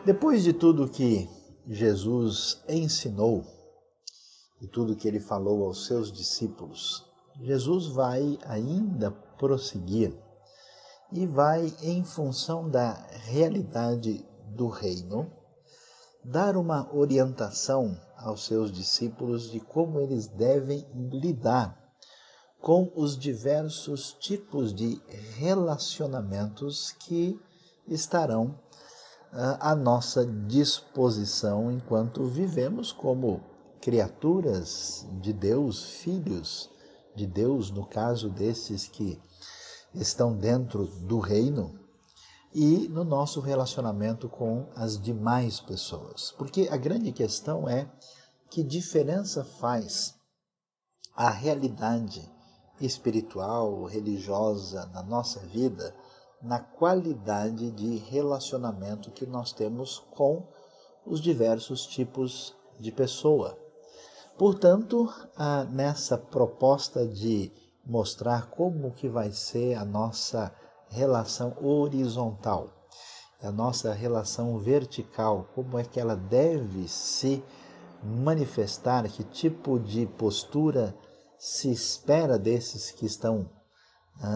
Depois de tudo que Jesus ensinou e tudo que ele falou aos seus discípulos, Jesus vai ainda prosseguir e vai, em função da realidade do reino, dar uma orientação aos seus discípulos de como eles devem lidar com os diversos tipos de relacionamentos que estarão à nossa disposição enquanto vivemos como criaturas de Deus, filhos de Deus, no caso desses que estão dentro do reino, e no nosso relacionamento com as demais pessoas. Porque a grande questão é que diferença faz a realidade espiritual, religiosa na nossa vida, na qualidade de relacionamento que nós temos com os diversos tipos de pessoa. Portanto, nessa proposta de mostrar como que vai ser a nossa relação horizontal, a nossa relação vertical, como é que ela deve se manifestar, que tipo de postura se espera desses que estão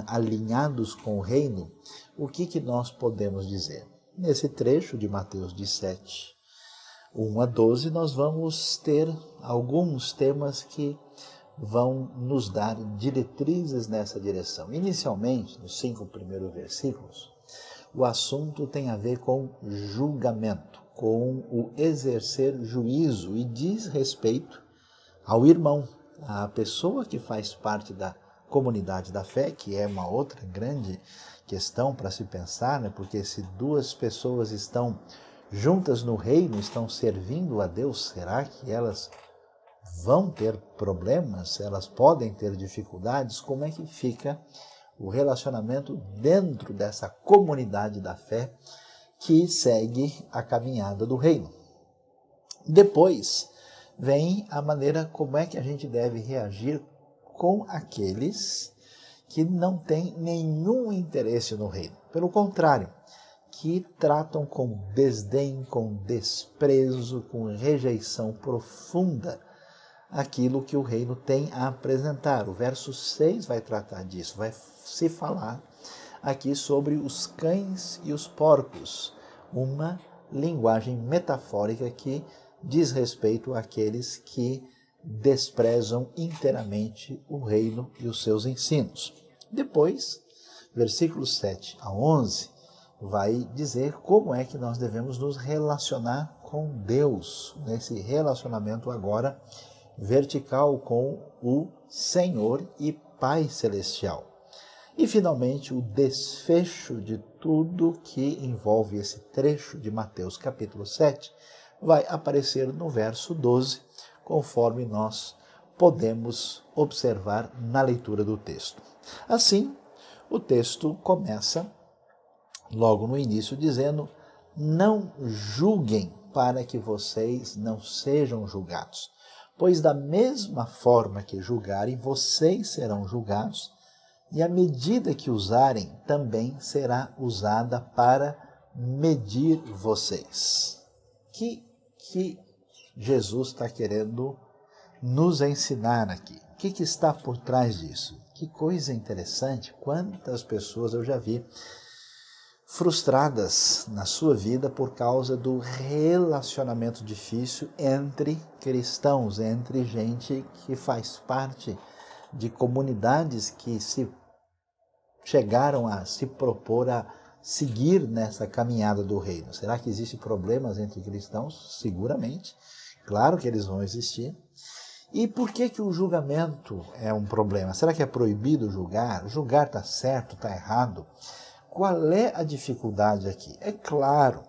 alinhados com o reino, o que nós podemos dizer? Nesse trecho de Mateus 17, 1 a 12, nós vamos ter alguns temas que vão nos dar diretrizes nessa direção. Inicialmente, nos 5 primeiros versículos, o assunto tem a ver com julgamento, com o exercer juízo e diz respeito ao irmão, à pessoa que faz parte da comunidade da fé, que é uma outra grande questão para se pensar, né? Porque se duas pessoas estão juntas no reino, estão servindo a Deus, será que elas vão ter problemas? Elas podem ter dificuldades? Como é que fica o relacionamento dentro dessa comunidade da fé que segue a caminhada do reino? Depois vem a maneira como é que a gente deve reagir com aqueles que não têm nenhum interesse no reino. Pelo contrário, que tratam com desdém, com desprezo, com rejeição profunda aquilo que o reino tem a apresentar. O verso 6 vai tratar disso, vai se falar aqui sobre os cães e os porcos, uma linguagem metafórica que diz respeito àqueles que desprezam inteiramente o reino e os seus ensinos. Depois, versículos 7 a 11, vai dizer como é que nós devemos nos relacionar com Deus, nesse relacionamento agora vertical com o Senhor e Pai Celestial. E, finalmente, o desfecho de tudo que envolve esse trecho de Mateus capítulo 7 vai aparecer no verso 12, conforme nós podemos observar na leitura do texto. Assim, o texto começa logo no início dizendo: não julguem para que vocês não sejam julgados, pois da mesma forma que julgarem, vocês serão julgados, e a medida que usarem também será usada para medir vocês. Que Jesus está querendo nos ensinar aqui? O que está por trás disso? Que coisa interessante, quantas pessoas eu já vi frustradas na sua vida por causa do relacionamento difícil entre cristãos, entre gente que faz parte de comunidades que se chegaram a se propor a seguir nessa caminhada do reino. Será que existem problemas entre cristãos? Seguramente. Claro que eles vão existir. E por que o julgamento é um problema? Será que é proibido julgar? Julgar está certo, está errado? Qual é a dificuldade aqui? É claro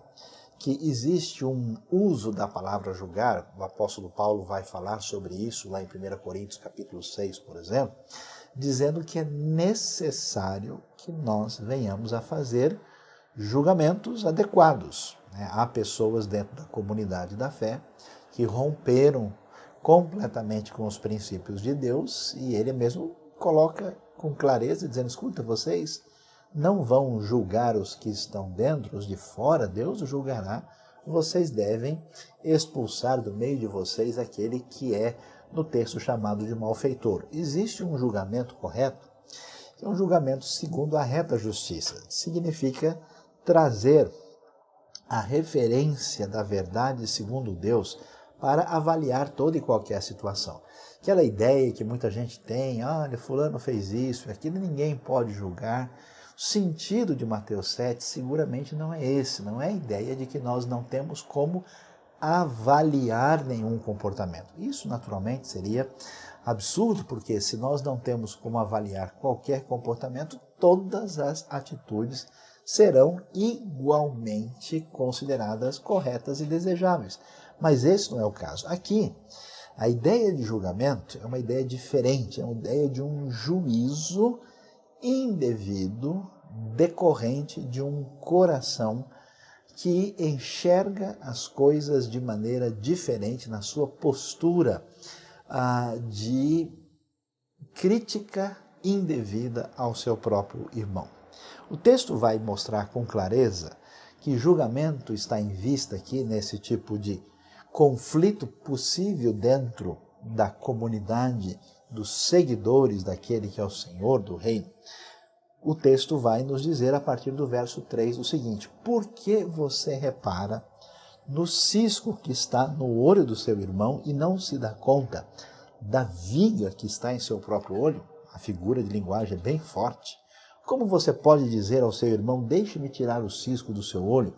que existe um uso da palavra julgar. O apóstolo Paulo vai falar sobre isso lá em 1 Coríntios capítulo 6, por exemplo, dizendo que é necessário que nós venhamos a fazer julgamentos adequados. Há pessoas dentro da comunidade da fé que romperam completamente com os princípios de Deus, e ele mesmo coloca com clareza, dizendo: escuta, vocês não vão julgar os que estão dentro, os de fora, Deus julgará vocês devem expulsar do meio de vocês aquele que é no texto chamado de malfeitor. Existe um julgamento correto, que é um julgamento segundo a reta justiça. Significa trazer a referência da verdade segundo Deus para avaliar toda e qualquer situação. Aquela ideia que muita gente tem, olha, fulano fez isso, aquilo, ninguém pode julgar. O sentido de Mateus 7 seguramente não é esse, não é a ideia de que nós não temos como avaliar nenhum comportamento. Isso naturalmente seria absurdo, porque se nós não temos como avaliar qualquer comportamento, todas as atitudes serão igualmente consideradas corretas e desejáveis. Mas esse não é o caso. Aqui, a ideia de julgamento é uma ideia diferente, é uma ideia de um juízo indevido decorrente de um coração que enxerga as coisas de maneira diferente na sua postura de crítica indevida ao seu próprio irmão. O texto vai mostrar com clareza que julgamento está em vista aqui nesse tipo de conflito possível dentro da comunidade dos seguidores daquele que é o Senhor do reino. O texto vai nos dizer a partir do verso 3 o seguinte: por que você repara no cisco que está no olho do seu irmão e não se dá conta da viga que está em seu próprio olho? A figura de linguagem é bem forte. Como você pode dizer ao seu irmão, deixe-me tirar o cisco do seu olho,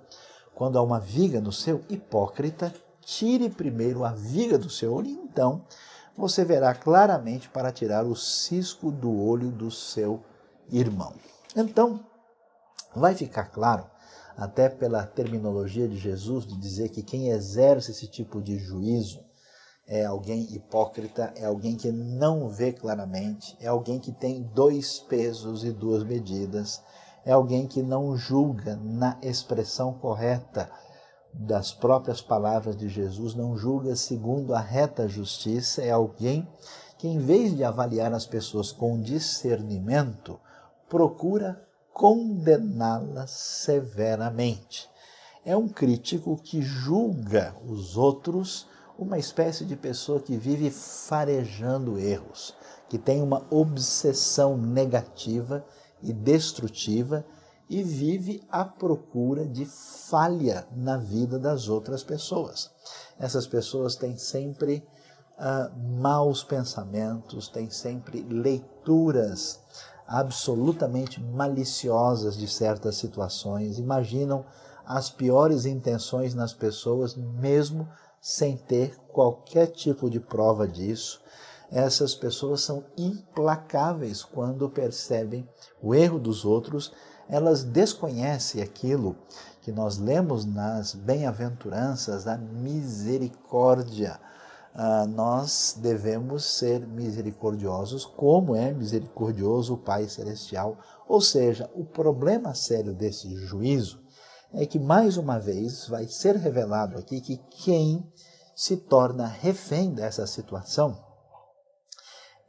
quando há uma viga no seu? Hipócrita, tire primeiro a viga do seu olho, e então você verá claramente para tirar o cisco do olho do seu irmão. Então, vai ficar claro, até pela terminologia de Jesus, de dizer que quem exerce esse tipo de juízo é alguém hipócrita, é alguém que não vê claramente, é alguém que tem 2 pesos e 2 medidas, é alguém que não julga na expressão correta das próprias palavras de Jesus, não julga segundo a reta justiça, é alguém que, em vez de avaliar as pessoas com discernimento, procura condená-las severamente. É um crítico que julga os outros, uma espécie de pessoa que vive farejando erros, que tem uma obsessão negativa e destrutiva e vive à procura de falha na vida das outras pessoas. Essas pessoas têm sempre maus pensamentos, têm sempre leituras absolutamente maliciosas de certas situações, imaginam as piores intenções nas pessoas, mesmo sem ter qualquer tipo de prova disso. Essas pessoas são implacáveis quando percebem o erro dos outros. Elas desconhecem aquilo que nós lemos nas bem-aventuranças, a misericórdia. Nós devemos ser misericordiosos como é misericordioso o Pai Celestial. Ou seja, o problema sério desse juízo é que, mais uma vez, vai ser revelado aqui que quem se torna refém dessa situação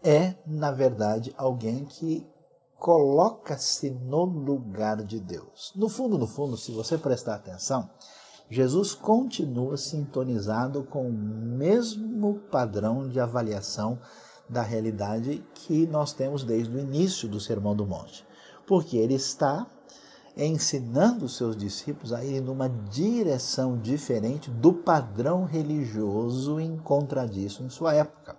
é, na verdade, alguém que coloca-se no lugar de Deus. No fundo, se você prestar atenção, Jesus continua sintonizado com o mesmo padrão de avaliação da realidade que nós temos desde o início do Sermão do Monte, porque ele está ensinando os seus discípulos a irem numa direção diferente do padrão religioso encontradiço em sua época.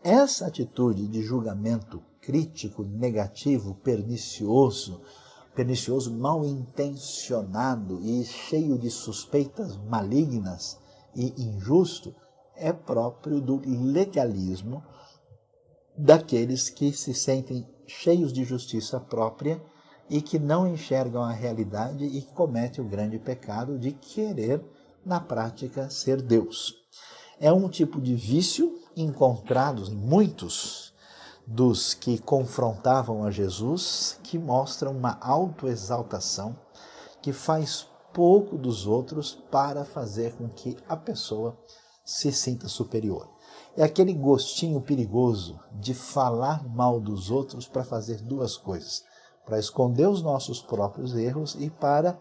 Essa atitude de julgamento crítico, negativo, pernicioso, mal intencionado e cheio de suspeitas malignas e injusto, é próprio do legalismo daqueles que se sentem cheios de justiça própria e que não enxergam a realidade e que cometem o grande pecado de querer, na prática, ser Deus. É um tipo de vício encontrados em muitos dos que confrontavam a Jesus, que mostra uma autoexaltação, que faz pouco dos outros para fazer com que a pessoa se sinta superior. É aquele gostinho perigoso de falar mal dos outros para fazer 2 coisas: para esconder os nossos próprios erros e para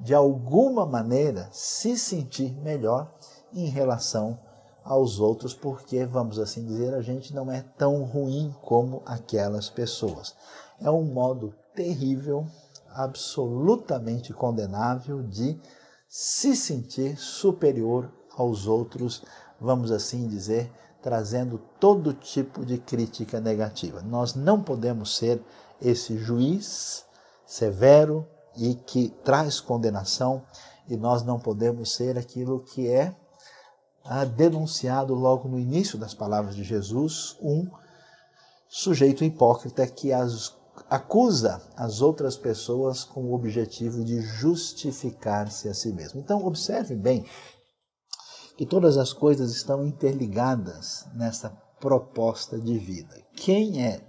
de alguma maneira, se sentir melhor em relação aos outros, porque, vamos assim dizer, a gente não é tão ruim como aquelas pessoas. É um modo terrível, absolutamente condenável de se sentir superior aos outros, vamos assim dizer, trazendo todo tipo de crítica negativa. Nós não podemos ser esse juiz severo e que traz condenação, e nós não podemos ser aquilo que é denunciado logo no início das palavras de Jesus, um sujeito hipócrita que acusa as outras pessoas com o objetivo de justificar-se a si mesmo. Então, observe bem que todas as coisas estão interligadas nessa proposta de vida. Quem é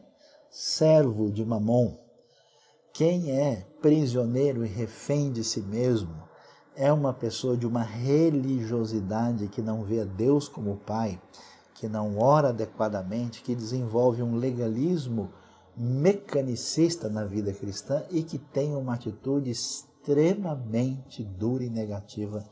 servo de Mamon, quem é prisioneiro e refém de si mesmo, é uma pessoa de uma religiosidade que não vê a Deus como Pai, que não ora adequadamente, que desenvolve um legalismo mecanicista na vida cristã e que tem uma atitude extremamente dura e negativa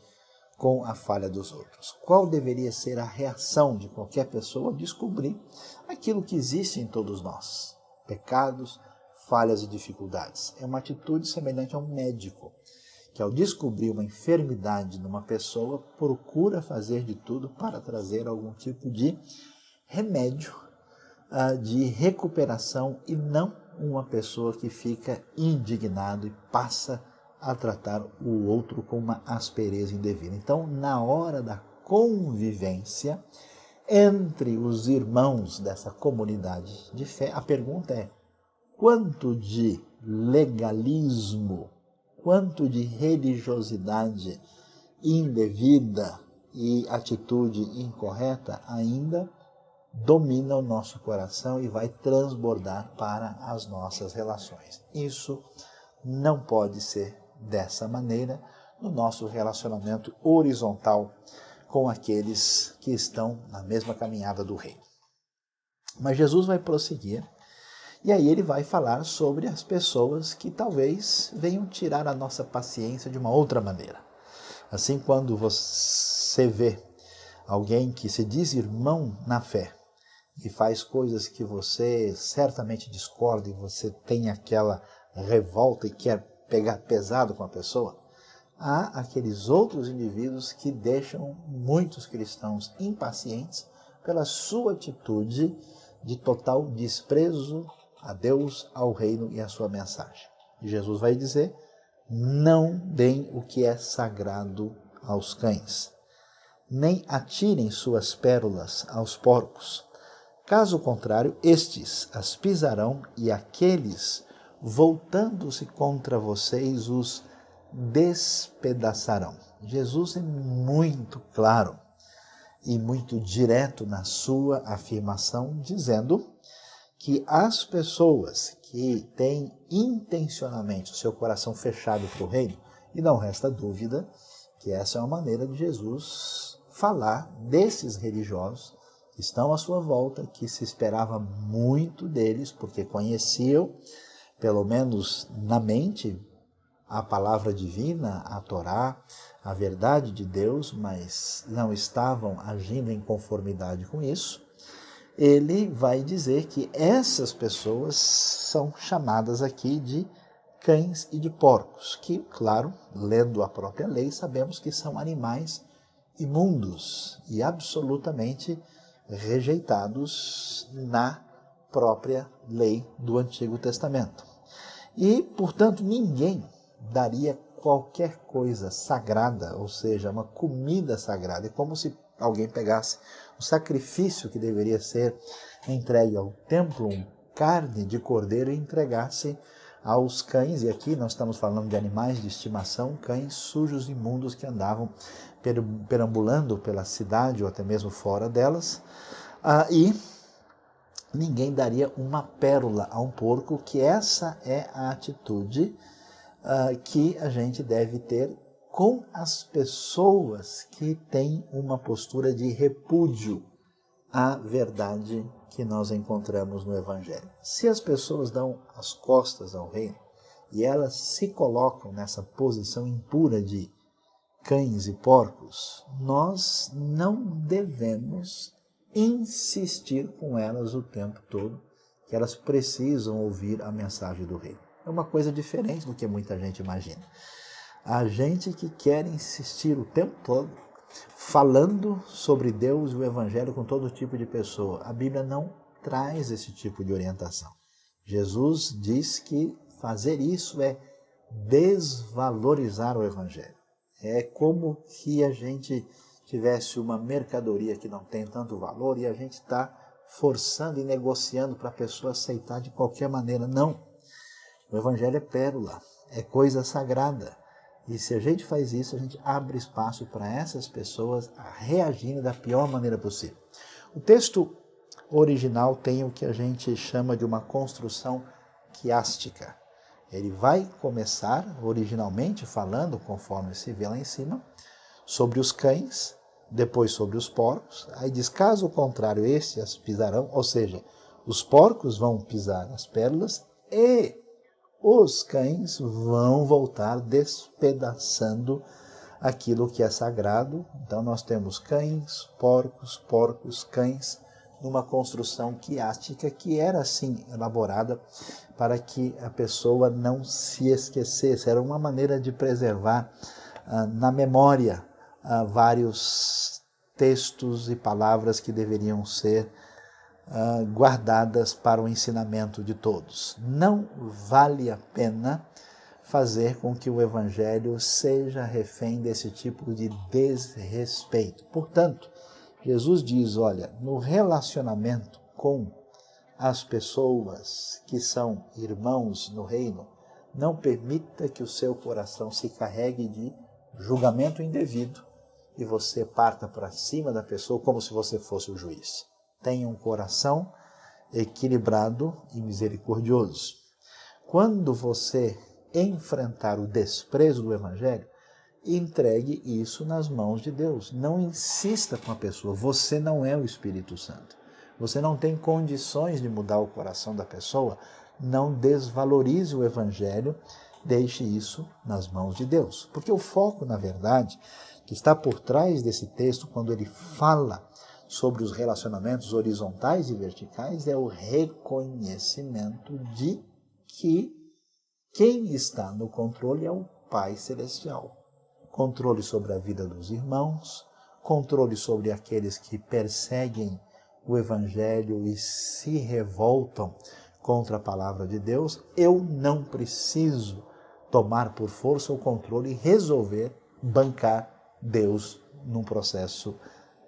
com a falha dos outros. Qual deveria ser a reação de qualquer pessoa ao descobrir aquilo que existe em todos nós? Pecados, falhas e dificuldades. É uma atitude semelhante a um médico, que ao descobrir uma enfermidade numa pessoa, procura fazer de tudo para trazer algum tipo de remédio, de recuperação, e não uma pessoa que fica indignado e passa a tratar o outro com uma aspereza indevida. Então, na hora da convivência entre os irmãos dessa comunidade de fé, a pergunta é: quanto de legalismo, quanto de religiosidade indevida e atitude incorreta ainda domina o nosso coração e vai transbordar para as nossas relações? Isso não pode ser dessa maneira no nosso relacionamento horizontal com aqueles que estão na mesma caminhada do reino. Mas Jesus vai prosseguir, e aí ele vai falar sobre as pessoas que talvez venham tirar a nossa paciência de uma outra maneira. Assim, quando você vê alguém que se diz irmão na fé e faz coisas que você certamente discorda e você tem aquela revolta e quer pegar pesado com a pessoa, há aqueles outros indivíduos que deixam muitos cristãos impacientes pela sua atitude de total desprezo a Deus, ao reino e à sua mensagem. E Jesus vai dizer: não deem o que é sagrado aos cães, nem atirem suas pérolas aos porcos. Caso contrário, estes as pisarão, e aqueles, voltando-se contra vocês, os despedaçarão. Jesus é muito claro e muito direto na sua afirmação, dizendo que as pessoas que têm intencionalmente o seu coração fechado para o reino, e não resta dúvida que essa é uma maneira de Jesus falar desses religiosos que estão à sua volta, que se esperava muito deles, porque conheciam, pelo menos na mente, a palavra divina, a Torá, a verdade de Deus, mas não estavam agindo em conformidade com isso. Ele vai dizer que essas pessoas são chamadas aqui de cães e de porcos, que, claro, lendo a própria lei, sabemos que são animais imundos e absolutamente rejeitados na própria lei do Antigo Testamento. E, portanto, ninguém daria qualquer coisa sagrada, ou seja, uma comida sagrada. É como se alguém pegasse o sacrifício que deveria ser entregue ao templo, carne de cordeiro, e entregasse aos cães. E aqui nós estamos falando de animais de estimação, cães sujos e imundos que andavam perambulando pela cidade ou até mesmo fora delas. E ninguém daria uma pérola a um porco, que essa é a atitude que a gente deve ter com as pessoas que têm uma postura de repúdio à verdade que nós encontramos no Evangelho. Se as pessoas dão as costas ao reino e elas se colocam nessa posição impura de cães e porcos, nós não devemos insistir com elas o tempo todo, que elas precisam ouvir a mensagem do reino. É uma coisa diferente do que muita gente imagina. A gente que quer insistir o tempo todo, falando sobre Deus e o Evangelho com todo tipo de pessoa. A Bíblia não traz esse tipo de orientação. Jesus diz que fazer isso é desvalorizar o Evangelho. É como se a gente tivesse uma mercadoria que não tem tanto valor e a gente está forçando e negociando para a pessoa aceitar de qualquer maneira. Não. O Evangelho é pérola, é coisa sagrada. E se a gente faz isso, a gente abre espaço para essas pessoas reagirem da pior maneira possível. O texto original tem o que a gente chama de uma construção quiástica. Ele vai começar originalmente falando, conforme se vê lá em cima, sobre os cães, depois sobre os porcos. Aí diz, caso contrário, estes as pisarão, ou seja, os porcos vão pisar as pérolas e os cães vão voltar despedaçando aquilo que é sagrado. Então nós temos cães, porcos, cães, numa construção quiástica que era assim elaborada para que a pessoa não se esquecesse. Era uma maneira de preservar na memória vários textos e palavras que deveriam ser guardadas para o ensinamento de todos. Não vale a pena fazer com que o Evangelho seja refém desse tipo de desrespeito. Portanto, Jesus diz, olha, no relacionamento com as pessoas que são irmãos no reino, não permita que o seu coração se carregue de julgamento indevido e você parta para cima da pessoa como se você fosse o juiz. Tenha um coração equilibrado e misericordioso. Quando você enfrentar o desprezo do Evangelho, entregue isso nas mãos de Deus. Não insista com a pessoa. Você não é o Espírito Santo. Você não tem condições de mudar o coração da pessoa. Não desvalorize o Evangelho. Deixe isso nas mãos de Deus. Porque o foco, na verdade, que está por trás desse texto, quando ele fala sobre os relacionamentos horizontais e verticais, é o reconhecimento de que quem está no controle é o Pai Celestial. Controle sobre a vida dos irmãos, controle sobre aqueles que perseguem o Evangelho e se revoltam contra a palavra de Deus. Eu não preciso tomar por força o controle e resolver bancar Deus num processo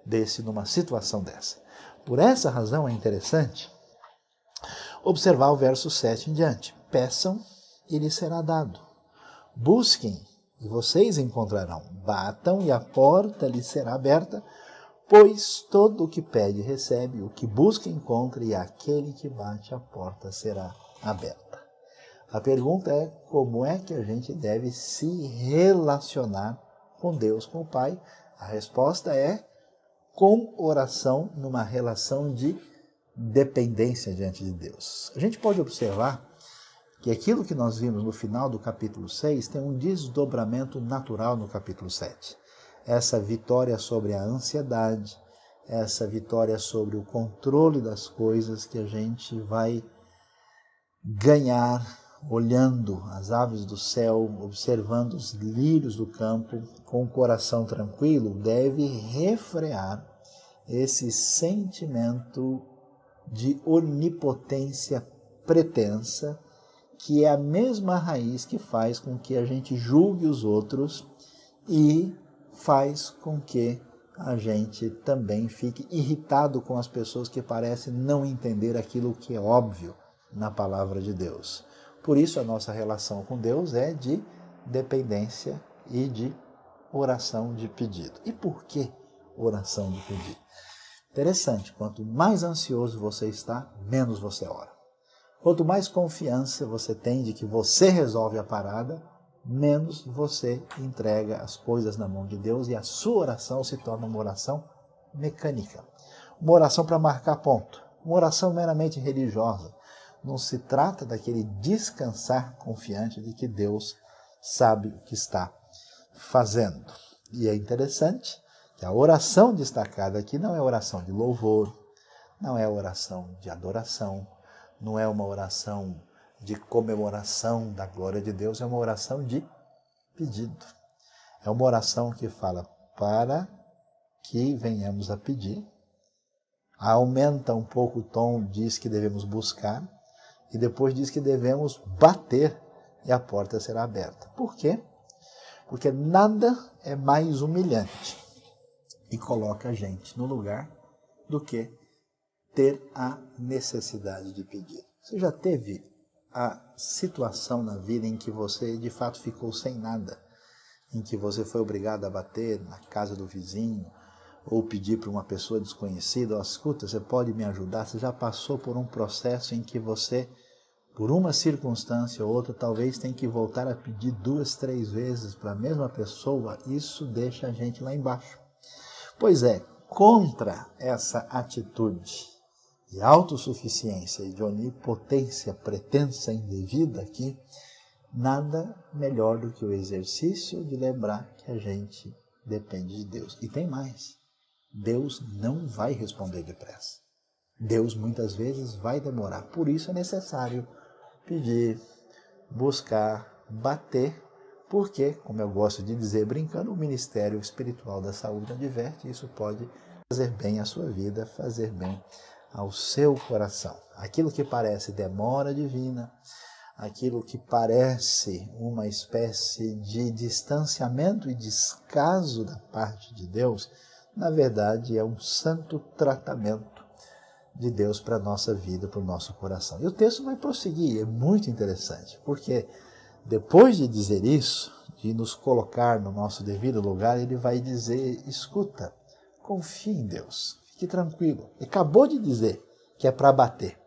desse, numa situação dessa. Por essa razão é interessante observar o verso 7 em diante. Peçam e lhes será dado. Busquem e vocês encontrarão. Batam e a porta lhes será aberta, pois todo o que pede recebe, o que busca encontra, e aquele que bate a porta será aberta. A pergunta é como é que a gente deve se relacionar com Deus, com o Pai? A resposta é com oração, numa relação de dependência diante de Deus. A gente pode observar que aquilo que nós vimos no final do capítulo 6 tem um desdobramento natural no capítulo 7. Essa vitória sobre a ansiedade, essa vitória sobre o controle das coisas que a gente vai ganhar olhando as aves do céu, observando os lírios do campo, com o coração tranquilo, deve refrear esse sentimento de onipotência pretensa, que é a mesma raiz que faz com que a gente julgue os outros e faz com que a gente também fique irritado com as pessoas que parecem não entender aquilo que é óbvio na palavra de Deus. Por isso a nossa relação com Deus é de dependência e de oração de pedido. E por que oração de pedido? Interessante, quanto mais ansioso você está, menos você ora. Quanto mais confiança você tem de que você resolve a parada, menos você entrega as coisas na mão de Deus e a sua oração se torna uma oração mecânica. Uma oração para marcar ponto. Uma oração meramente religiosa. não se trata daquele descansar confiante de que Deus sabe o que está fazendo. E é interessante que a oração destacada aqui não é oração de louvor, não é oração de adoração, não é uma oração de comemoração da glória de Deus, é uma oração de pedido. É uma oração que fala para que venhamos a pedir, aumenta um pouco o tom, diz que devemos buscar, e depois diz que devemos bater e a porta será aberta. Por quê? Porque nada é mais humilhante e coloca a gente no lugar do que ter a necessidade de pedir. Você já teve a situação na vida em que você de fato ficou sem nada, em que você foi obrigado a bater na casa do vizinho, ou pedir para uma pessoa desconhecida, escuta, você pode me ajudar? Você já passou por um processo em que você, por uma circunstância ou outra, talvez tem que voltar a pedir 2, 3 vezes para a mesma pessoa? Isso deixa a gente lá embaixo. Pois é, contra essa atitude de autossuficiência e de onipotência pretensa indevida aqui, nada melhor do que o exercício de lembrar que a gente depende de Deus. E tem mais. Deus não vai responder depressa. Deus muitas vezes vai demorar. Por isso é necessário pedir, buscar, bater, porque, como eu gosto de dizer brincando, o Ministério Espiritual da Saúde adverte, isso pode fazer bem à sua vida, fazer bem ao seu coração. Aquilo que parece demora divina, aquilo que parece uma espécie de distanciamento e descaso da parte de Deus, na verdade é um santo tratamento de Deus para a nossa vida, para o nosso coração. E o texto vai prosseguir, é muito interessante, porque depois de dizer isso, de nos colocar no nosso devido lugar, ele vai dizer, escuta, confie em Deus, fique tranquilo. Ele acabou de dizer que é para bater,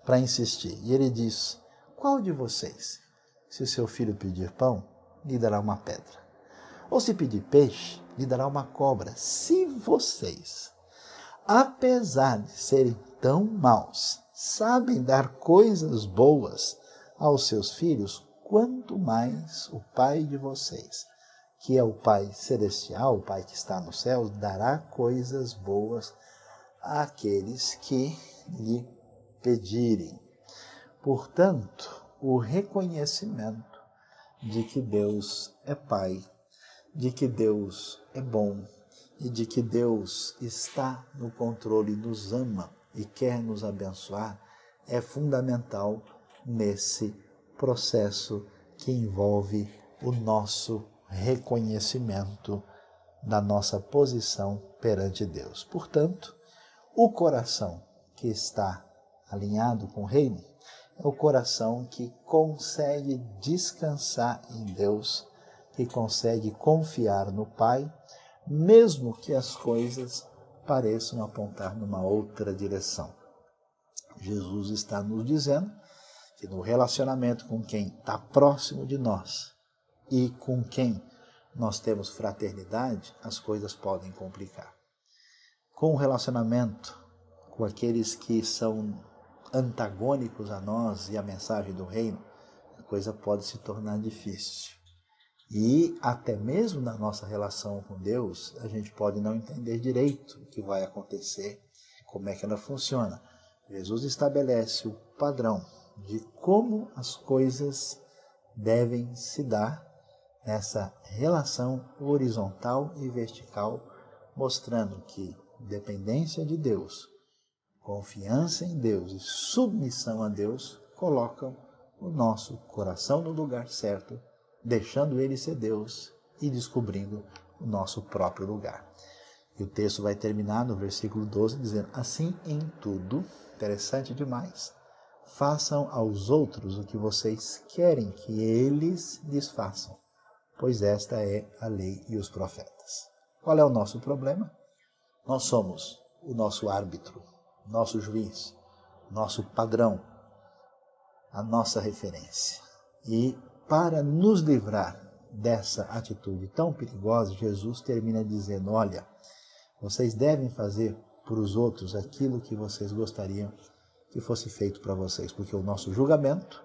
para insistir. E ele diz, qual de vocês, se o seu filho pedir pão, lhe dará uma pedra? Ou se pedir peixe, lhe dará uma cobra? Se vocês, apesar de serem tão maus, sabem dar coisas boas aos seus filhos, quanto mais o Pai de vocês, que é o Pai celestial, o Pai que está nos céus, dará coisas boas àqueles que lhe pedirem. Portanto, o reconhecimento de que Deus é Pai, de que Deus é bom e de que Deus está no controle, nos ama e quer nos abençoar, é fundamental nesse processo que envolve o nosso reconhecimento da nossa posição perante Deus. Portanto, o coração que está alinhado com o reino é o coração que consegue descansar em Deus, que consegue confiar no Pai, mesmo que as coisas pareçam apontar numa outra direção. Jesus está nos dizendo que no relacionamento com quem está próximo de nós e com quem nós temos fraternidade, as coisas podem complicar. Com o relacionamento com aqueles que são antagônicos a nós e a mensagem do reino, a coisa pode se tornar difícil. E até mesmo na nossa relação com Deus, a gente pode não entender direito o que vai acontecer, como é que ela funciona. Jesus estabelece o padrão de como as coisas devem se dar nessa relação horizontal e vertical, mostrando que dependência de Deus, confiança em Deus e submissão a Deus colocam o nosso coração no lugar certo, deixando ele ser Deus e descobrindo o nosso próprio lugar. E o texto vai terminar no versículo 12 dizendo, assim em tudo, interessante demais, façam aos outros o que vocês querem que eles lhes façam, pois esta é a lei e os profetas. Qual é o nosso problema? Nós somos o nosso árbitro, nosso juiz, nosso padrão, a nossa referência. E para nos livrar dessa atitude tão perigosa, Jesus termina dizendo, olha, vocês devem fazer para os outros aquilo que vocês gostariam que fosse feito para vocês, porque o nosso julgamento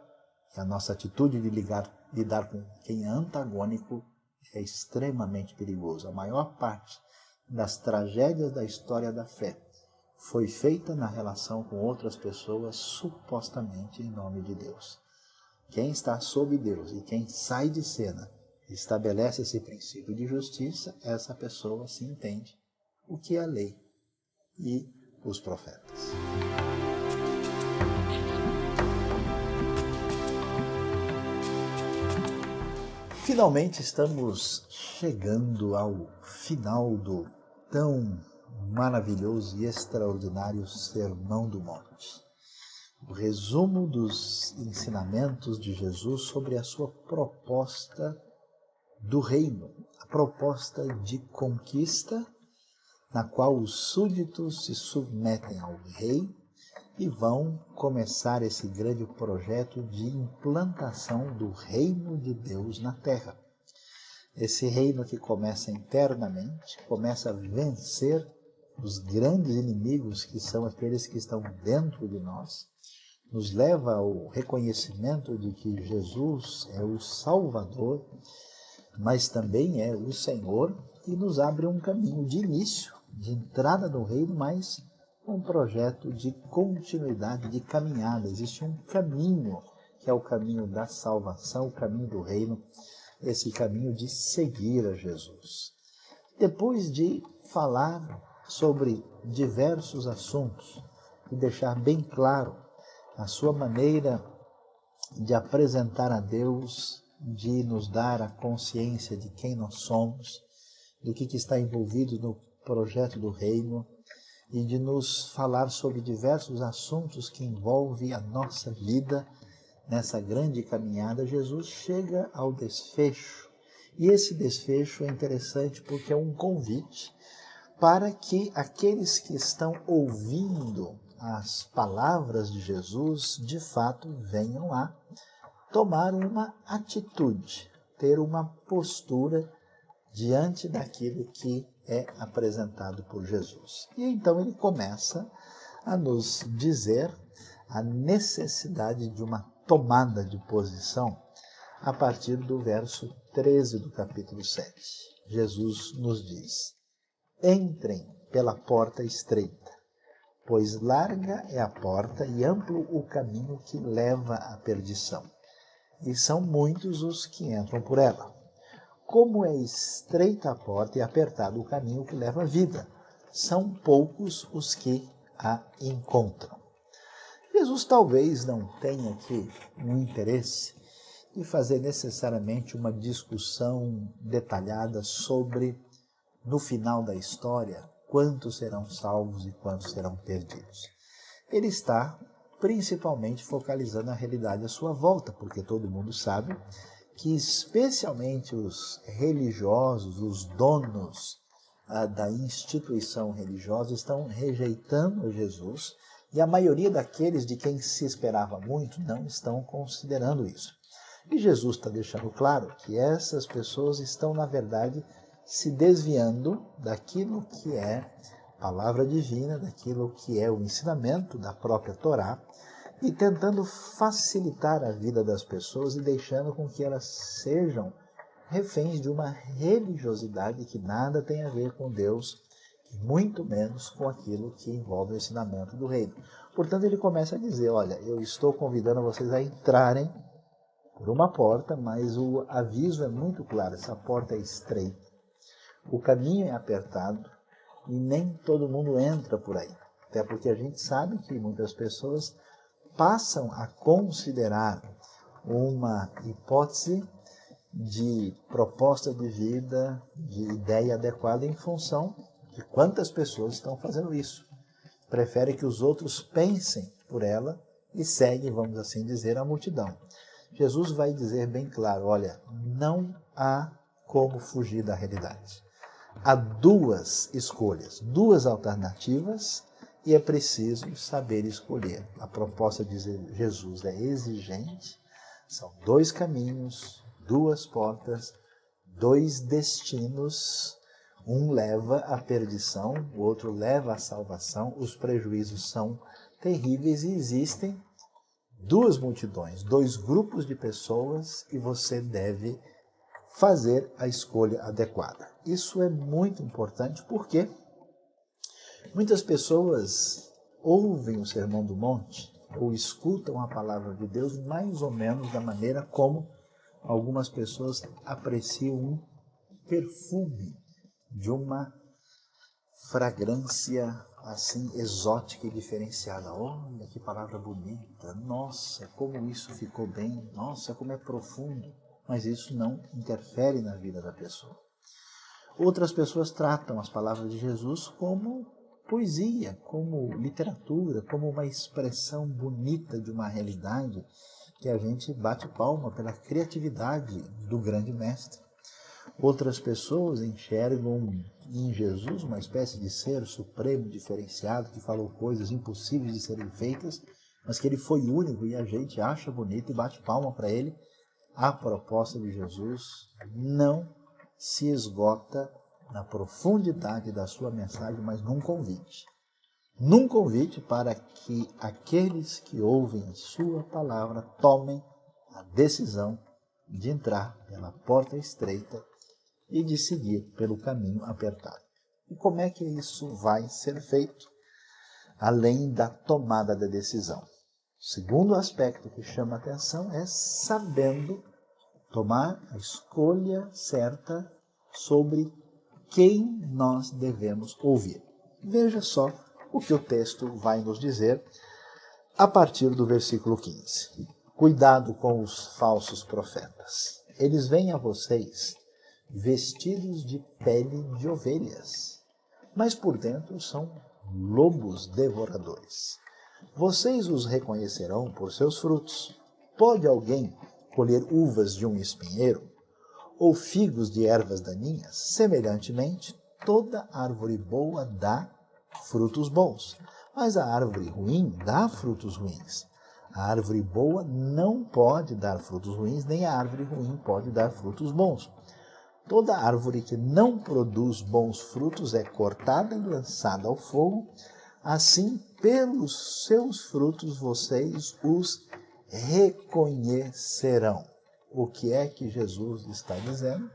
e a nossa atitude de lidar com quem é antagônico é extremamente perigoso. A maior parte das tragédias da história da fé foi feita na relação com outras pessoas, supostamente em nome de Deus. Quem está sob Deus e quem sai de cena estabelece esse princípio de justiça, essa pessoa se entende o que é a lei e os profetas. Finalmente estamos chegando ao final do tão maravilhoso e extraordinário Sermão do Monte. O resumo dos ensinamentos de Jesus sobre a sua proposta do reino, a proposta de conquista, na qual os súditos se submetem ao rei e vão começar esse grande projeto de implantação do reino de Deus na terra. Esse reino que começa internamente, começa a vencer os grandes inimigos que são aqueles que estão dentro de nós, nos leva ao reconhecimento de que Jesus é o Salvador, mas também é o Senhor, e nos abre um caminho de início, de entrada no reino, mas um projeto de continuidade, de caminhada. Existe um caminho, que é o caminho da salvação, o caminho do reino, esse caminho de seguir a Jesus. Depois de falar sobre diversos assuntos e deixar bem claro a sua maneira de apresentar a Deus, de nos dar a consciência de quem nós somos, do que está envolvido no projeto do reino, e de nos falar sobre diversos assuntos que envolvem a nossa vida nessa grande caminhada, Jesus chega ao desfecho. E esse desfecho é interessante porque é um convite para que aqueles que estão ouvindo as palavras de Jesus, de fato, venham a tomar uma atitude, ter uma postura diante daquilo que é apresentado por Jesus. E então ele começa a nos dizer a necessidade de uma tomada de posição a partir do verso 13 do capítulo 7. Jesus nos diz: entrem pela porta estreita, pois larga é a porta e amplo o caminho que leva à perdição, e são muitos os que entram por ela. Como é estreita a porta e apertado o caminho que leva à vida, são poucos os que a encontram. Jesus talvez não tenha aqui um interesse em fazer necessariamente uma discussão detalhada sobre, no final da história, quantos serão salvos e quantos serão perdidos. Ele está principalmente focalizando a realidade à sua volta, porque todo mundo sabe que especialmente os religiosos, os donos da instituição religiosa, estão rejeitando Jesus, e a maioria daqueles de quem se esperava muito não estão considerando isso. E Jesus está deixando claro que essas pessoas estão, na verdade, se desviando daquilo que é palavra divina, daquilo que é o ensinamento da própria Torá, e tentando facilitar a vida das pessoas e deixando com que elas sejam reféns de uma religiosidade que nada tem a ver com Deus, e muito menos com aquilo que envolve o ensinamento do reino. Portanto, ele começa a dizer: olha, eu estou convidando vocês a entrarem por uma porta, mas o aviso é muito claro, essa porta é estreita, o caminho é apertado e nem todo mundo entra por aí. Até porque a gente sabe que muitas pessoas passam a considerar uma hipótese de proposta de vida, de ideia adequada em função de quantas pessoas estão fazendo isso. Prefere que os outros pensem por ela e seguem, vamos assim dizer, a multidão. Jesus vai dizer bem claro: olha, não há como fugir da realidade. Há duas escolhas, duas alternativas, e é preciso saber escolher. A proposta de Jesus é exigente, são dois caminhos, duas portas, dois destinos, um leva à perdição, o outro leva à salvação, os prejuízos são terríveis e existem duas multidões, dois grupos de pessoas e você deve fazer a escolha adequada. Isso é muito importante porque muitas pessoas ouvem o Sermão do Monte ou escutam a palavra de Deus mais ou menos da maneira como algumas pessoas apreciam um perfume de uma fragrância assim exótica e diferenciada. Olha que palavra bonita, nossa, como isso ficou bem, nossa, como é profundo. Mas isso não interfere na vida da pessoa. Outras pessoas tratam as palavras de Jesus como poesia, como literatura, como uma expressão bonita de uma realidade que a gente bate palma pela criatividade do grande mestre. Outras pessoas enxergam em Jesus uma espécie de ser supremo, diferenciado, que falou coisas impossíveis de serem feitas, mas que ele foi único e a gente acha bonito e bate palma para ele. A proposta de Jesus não se esgota na profundidade da sua mensagem, mas num convite. Num convite para que aqueles que ouvem a sua palavra tomem a decisão de entrar pela porta estreita e de seguir pelo caminho apertado. E como é que isso vai ser feito? Além da tomada da decisão. O segundo aspecto que chama a atenção é sabendo tomar a escolha certa sobre quem nós devemos ouvir. Veja só o que o texto vai nos dizer a partir do versículo 15. Cuidado com os falsos profetas. Eles vêm a vocês vestidos de pele de ovelhas, mas por dentro são lobos devoradores. Vocês os reconhecerão por seus frutos. Pode alguém colher uvas de um espinheiro ou figos de ervas daninhas? Semelhantemente, toda árvore boa dá frutos bons, mas a árvore ruim dá frutos ruins. A árvore boa não pode dar frutos ruins, nem a árvore ruim pode dar frutos bons. Toda árvore que não produz bons frutos é cortada e lançada ao fogo. Assim, pelos seus frutos vocês os reconhecerão. O que é que Jesus está dizendo?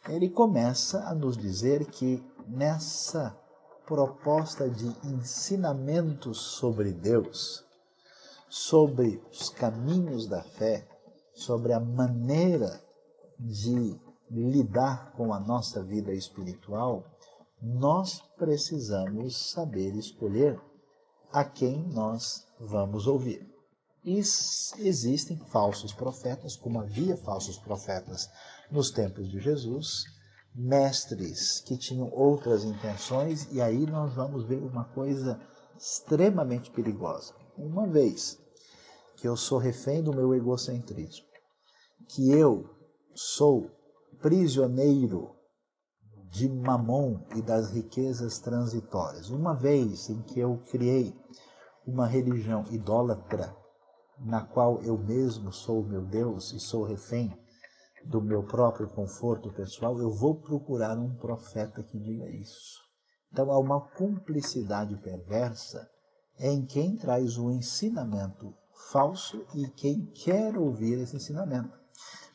Ele começa a nos dizer que nessa proposta de ensinamentos sobre Deus, sobre os caminhos da fé, sobre a maneira de lidar com a nossa vida espiritual, nós precisamos saber escolher a quem nós vamos ouvir. E existem falsos profetas, como havia falsos profetas nos tempos de Jesus, mestres que tinham outras intenções, e aí nós vamos ver uma coisa extremamente perigosa. Uma vez que eu sou refém do meu egocentrismo, que eu sou prisioneiro de Mamon e das riquezas transitórias, uma vez em que eu criei uma religião idólatra, na qual eu mesmo sou o meu Deus e sou refém do meu próprio conforto pessoal, eu vou procurar um profeta que diga isso. Então há uma cumplicidade perversa em quem traz o ensinamento falso e quem quer ouvir esse ensinamento.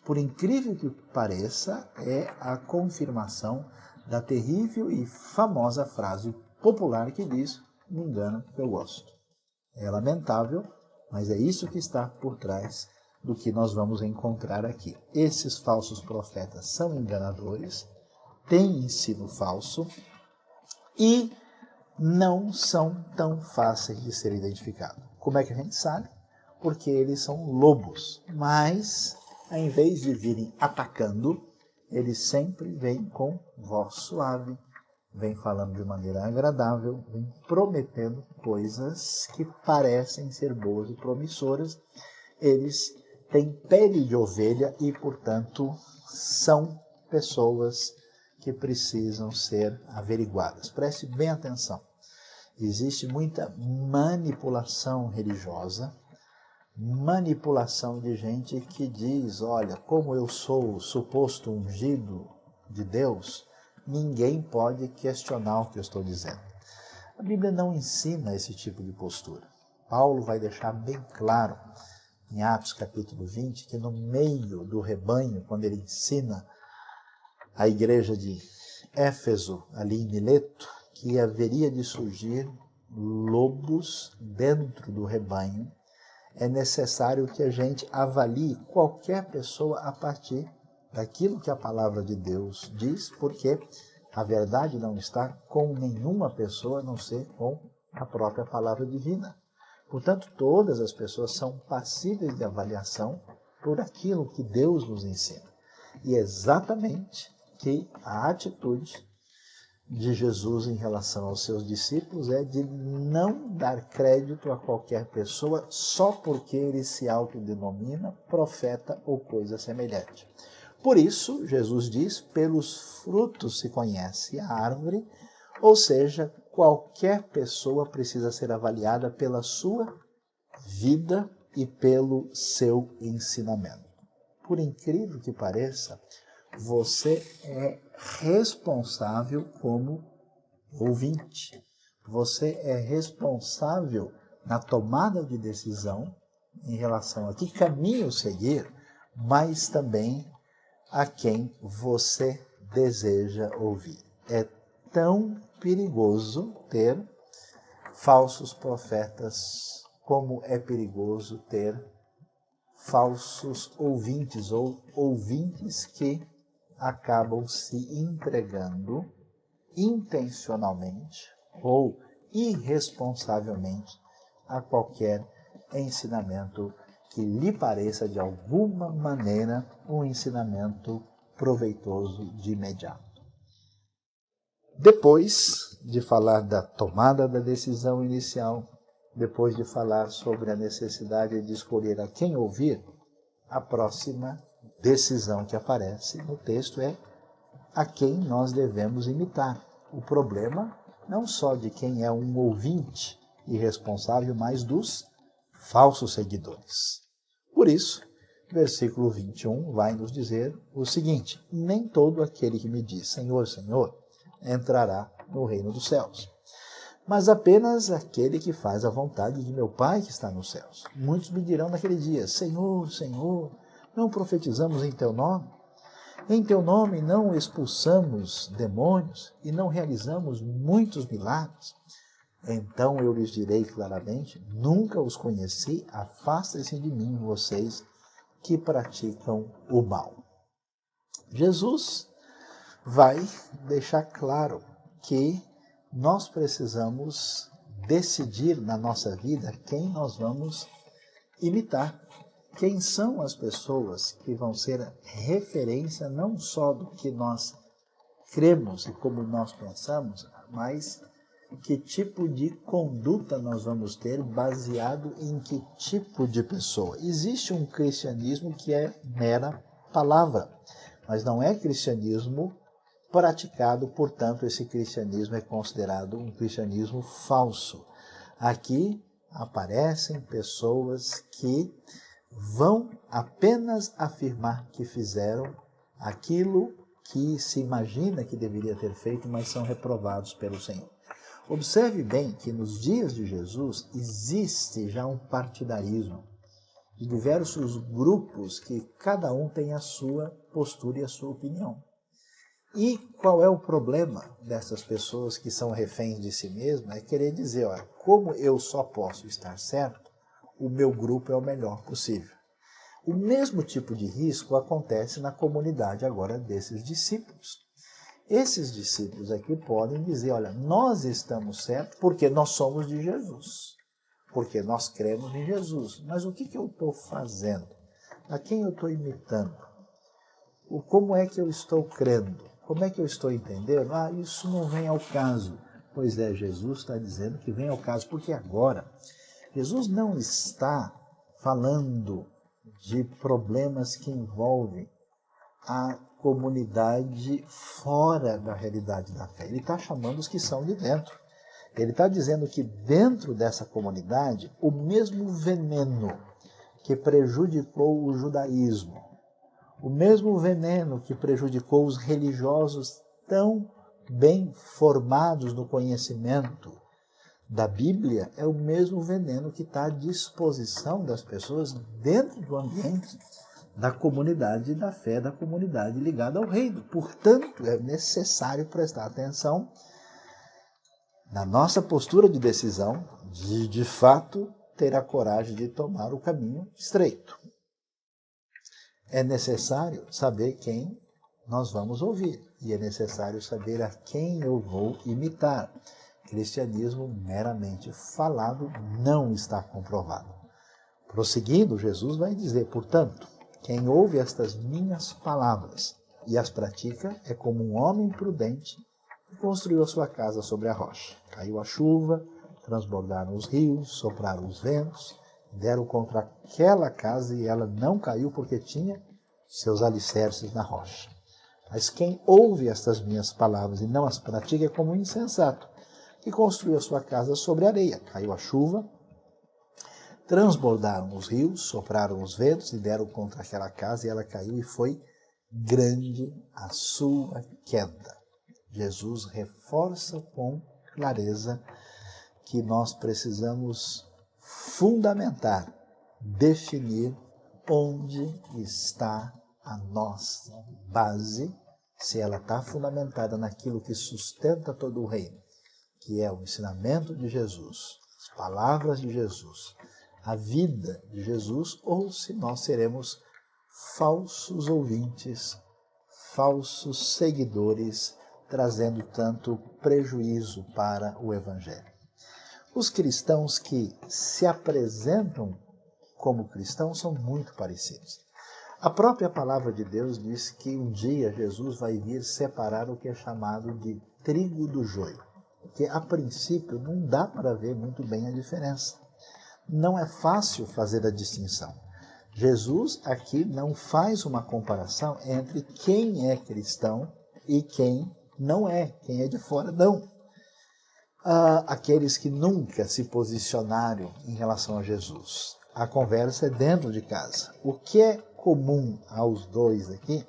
Por incrível que pareça, é a confirmação da terrível e famosa frase popular que diz: me engana que eu gosto. É lamentável, mas é isso que está por trás do que nós vamos encontrar aqui. Esses falsos profetas são enganadores, têm ensino falso e não são tão fáceis de ser identificados. Como é que a gente sabe? Porque eles são lobos, mas ao invés de virem atacando, eles sempre vêm com voz suave, vêm falando de maneira agradável, vêm prometendo coisas que parecem ser boas e promissoras. Eles têm pele de ovelha e, portanto, são pessoas que precisam ser averiguadas. Preste bem atenção. Existe muita manipulação religiosa, manipulação de gente que diz: olha, como eu sou o suposto ungido de Deus, ninguém pode questionar o que eu estou dizendo. A Bíblia não ensina esse tipo de postura. Paulo vai deixar bem claro em Atos capítulo 20, que no meio do rebanho, quando ele ensina a igreja de Éfeso, ali em Mileto, que haveria de surgir lobos dentro do rebanho, é necessário que a gente avalie qualquer pessoa a partir daquilo que a palavra de Deus diz, porque a verdade não está com nenhuma pessoa, a não ser com a própria palavra divina. Portanto, todas as pessoas são passíveis de avaliação por aquilo que Deus nos ensina. E é exatamente que a atitude de Jesus em relação aos seus discípulos é de não dar crédito a qualquer pessoa só porque ele se autodenomina profeta ou coisa semelhante. Por isso, Jesus diz, pelos frutos se conhece a árvore, ou seja, qualquer pessoa precisa ser avaliada pela sua vida e pelo seu ensinamento. Por incrível que pareça, você é responsável como ouvinte. Você é responsável na tomada de decisão em relação a que caminho seguir, mas também a quem você deseja ouvir. É tão perigoso ter falsos profetas como é perigoso ter falsos ouvintes ou ouvintes que acabam se entregando intencionalmente ou irresponsavelmente a qualquer ensinamento que lhe pareça de alguma maneira um ensinamento proveitoso de imediato. Depois de falar da tomada da decisão inicial, depois de falar sobre a necessidade de escolher a quem ouvir, a próxima decisão que aparece no texto é a quem nós devemos imitar. O problema não só de quem é um ouvinte irresponsável, mas dos falsos seguidores. Por isso, versículo 21 vai nos dizer o seguinte: nem todo aquele que me diz Senhor, Senhor, entrará no reino dos céus, mas apenas aquele que faz a vontade de meu Pai que está nos céus. Muitos me dirão naquele dia, Senhor, Senhor, não profetizamos em teu nome? Em teu nome não expulsamos demônios e não realizamos muitos milagres? Então eu lhes direi claramente, nunca os conheci, afastem-se de mim, vocês que praticam o mal. Jesus vai deixar claro que nós precisamos decidir na nossa vida quem nós vamos imitar. Quem são as pessoas que vão ser referência não só do que nós cremos e como nós pensamos, mas que tipo de conduta nós vamos ter baseado em que tipo de pessoa. Existe um cristianismo que é mera palavra, mas não é cristianismo praticado, portanto, esse cristianismo é considerado um cristianismo falso. Aqui aparecem pessoas que vão apenas afirmar que fizeram aquilo que se imagina que deveria ter feito, mas são reprovados pelo Senhor. Observe bem que nos dias de Jesus existe já um partidarismo de diversos grupos que cada um tem a sua postura e a sua opinião. E qual é o problema dessas pessoas que são reféns de si mesmas? É querer dizer, olha, como eu só posso estar certo, o meu grupo é o melhor possível. O mesmo tipo de risco acontece na comunidade agora desses discípulos. Esses discípulos aqui podem dizer, olha, nós estamos certos porque nós somos de Jesus, porque nós cremos em Jesus. Mas o que eu estou fazendo? A quem eu estou imitando? Como é que eu estou crendo? Como é que eu estou entendendo? Isso não vem ao caso. Pois é, Jesus está dizendo que vem ao caso, porque agora Jesus não está falando de problemas que envolvem a comunidade fora da realidade da fé. Ele está chamando os que são de dentro. Ele está dizendo que dentro dessa comunidade, o mesmo veneno que prejudicou o judaísmo, o mesmo veneno que prejudicou os religiosos tão bem formados no conhecimento da Bíblia é o mesmo veneno que está à disposição das pessoas dentro do ambiente da comunidade da fé, da comunidade ligada ao reino. Portanto, é necessário prestar atenção na nossa postura de decisão, de fato ter a coragem de tomar o caminho estreito. É necessário saber quem nós vamos ouvir e é necessário saber a quem eu vou imitar. Cristianismo meramente falado não está comprovado. Prosseguindo, Jesus vai dizer, portanto, quem ouve estas minhas palavras e as pratica é como um homem prudente que construiu a sua casa sobre a rocha. Caiu a chuva, transbordaram os rios, sopraram os ventos, deram contra aquela casa e ela não caiu porque tinha seus alicerces na rocha. Mas quem ouve estas minhas palavras e não as pratica é como um insensato que construiu a sua casa sobre areia. Caiu a chuva, transbordaram os rios, sopraram os ventos e deram contra aquela casa e ela caiu e foi grande a sua queda. Jesus reforça com clareza que nós precisamos fundamentar, definir onde está a nossa base, se ela está fundamentada naquilo que sustenta todo o reino, que é o ensinamento de Jesus, as palavras de Jesus, a vida de Jesus, ou se nós seremos falsos ouvintes, falsos seguidores, trazendo tanto prejuízo para o Evangelho. Os cristãos que se apresentam como cristãos são muito parecidos. A própria palavra de Deus diz que um dia Jesus vai vir separar o que é chamado de trigo do joio, porque a princípio não dá para ver muito bem a diferença. Não é fácil fazer a distinção. Jesus aqui não faz uma comparação entre quem é cristão e quem não é, quem é de fora não. Aqueles que nunca se posicionaram em relação a Jesus. A conversa é dentro de casa. O que é comum aos dois aqui,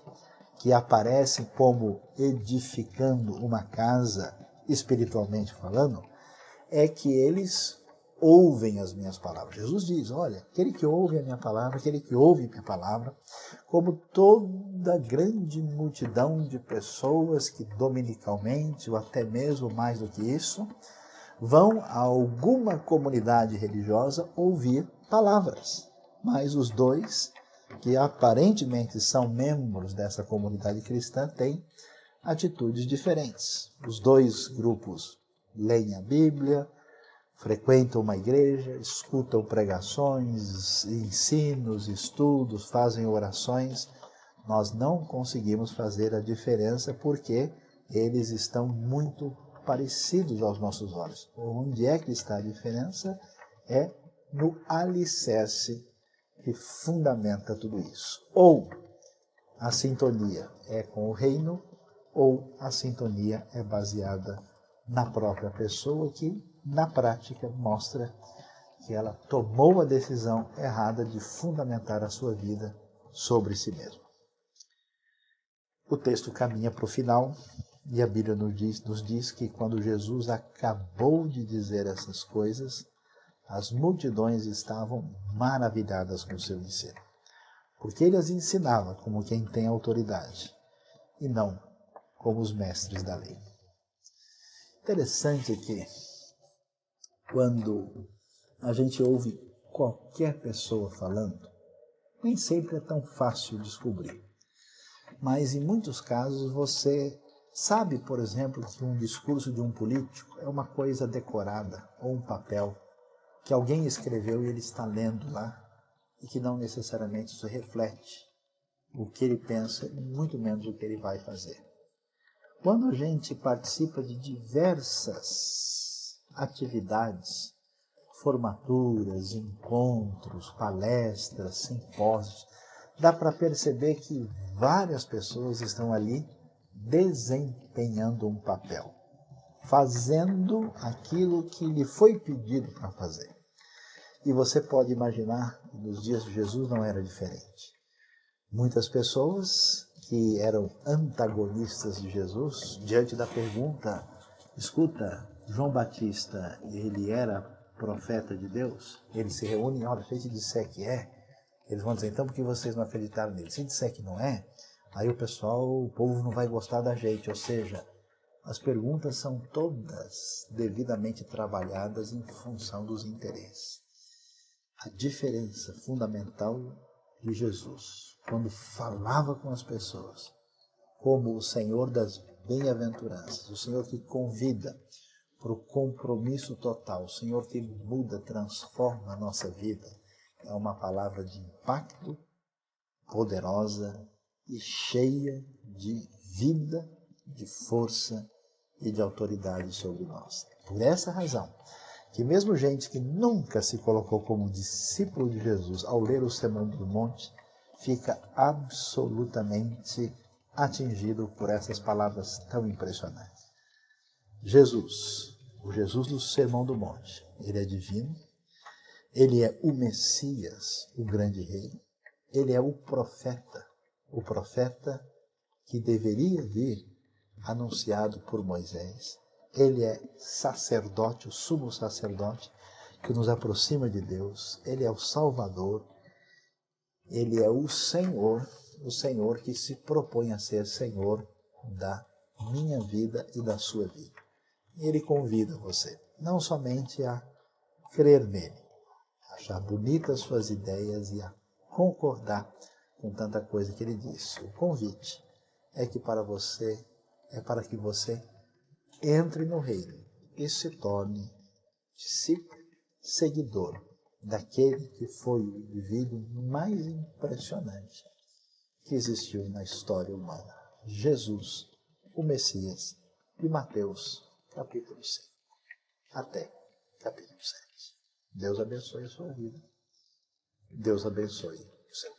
que aparecem como edificando uma casa, espiritualmente falando, é que eles ouvem as minhas palavras. Jesus diz, olha, aquele que ouve a minha palavra, aquele que ouve a minha palavra, como toda grande multidão de pessoas que dominicalmente, ou até mesmo mais do que isso, vão a alguma comunidade religiosa ouvir palavras. Mas os dois, que aparentemente são membros dessa comunidade cristã, têm atitudes diferentes. Os dois grupos leem a Bíblia, frequentam uma igreja, escutam pregações, ensinos, estudos, fazem orações. Nós não conseguimos fazer a diferença porque eles estão muito parecidos aos nossos olhos. Onde é que está a diferença? É no alicerce que fundamenta tudo isso. Ou a sintonia é com o reino, ou a sintonia é baseada na própria pessoa que, na prática, mostra que ela tomou a decisão errada de fundamentar a sua vida sobre si mesma. O texto caminha para o final e a Bíblia nos diz que quando Jesus acabou de dizer essas coisas, as multidões estavam maravilhadas com o seu ensino, porque ele as ensinava como quem tem autoridade e não como os mestres da lei. Interessante que quando a gente ouve qualquer pessoa falando, nem sempre é tão fácil descobrir. Mas em muitos casos você sabe, por exemplo, que um discurso de um político é uma coisa decorada, ou um papel que alguém escreveu e ele está lendo lá, e que não necessariamente isso reflete o que ele pensa, muito menos o que ele vai fazer. Quando a gente participa de diversas atividades, formaturas, encontros, palestras, simpósios, dá para perceber que várias pessoas estão ali desempenhando um papel, fazendo aquilo que lhe foi pedido para fazer. E você pode imaginar que nos dias de Jesus não era diferente. Muitas pessoas que eram antagonistas de Jesus, diante da pergunta, escuta, João Batista, ele era profeta de Deus? Eles se reúnem, olha, se a gente disser que é, eles vão dizer, então por que vocês não acreditaram nele? Se disser que não é, aí o povo não vai gostar da gente. Ou seja, as perguntas são todas devidamente trabalhadas em função dos interesses. A diferença fundamental de Jesus, quando falava com as pessoas, como o Senhor das bem-aventuranças, o Senhor que convida para o compromisso total, o Senhor que muda, transforma a nossa vida, é uma palavra de impacto, poderosa e cheia de vida, de força e de autoridade sobre nós. Por essa razão, que mesmo gente que nunca se colocou como discípulo de Jesus, ao ler o Sermão do Monte, fica absolutamente atingido por essas palavras tão impressionantes. Jesus, o Jesus do Sermão do Monte, ele é divino, ele é o Messias, o grande rei, ele é o profeta que deveria vir anunciado por Moisés. Ele é sacerdote, o sumo sacerdote que nos aproxima de Deus. Ele é o Salvador. Ele é o Senhor que se propõe a ser Senhor da minha vida e da sua vida. Ele convida você não somente a crer nele, a achar bonitas suas ideias e a concordar com tanta coisa que ele disse. O convite é para que você entre no reino e se torne discípulo, seguidor daquele que foi o indivíduo mais impressionante que existiu na história humana. Jesus, o Messias, de Mateus, capítulo 5, até capítulo 7. Deus abençoe a sua vida. Deus abençoe o seu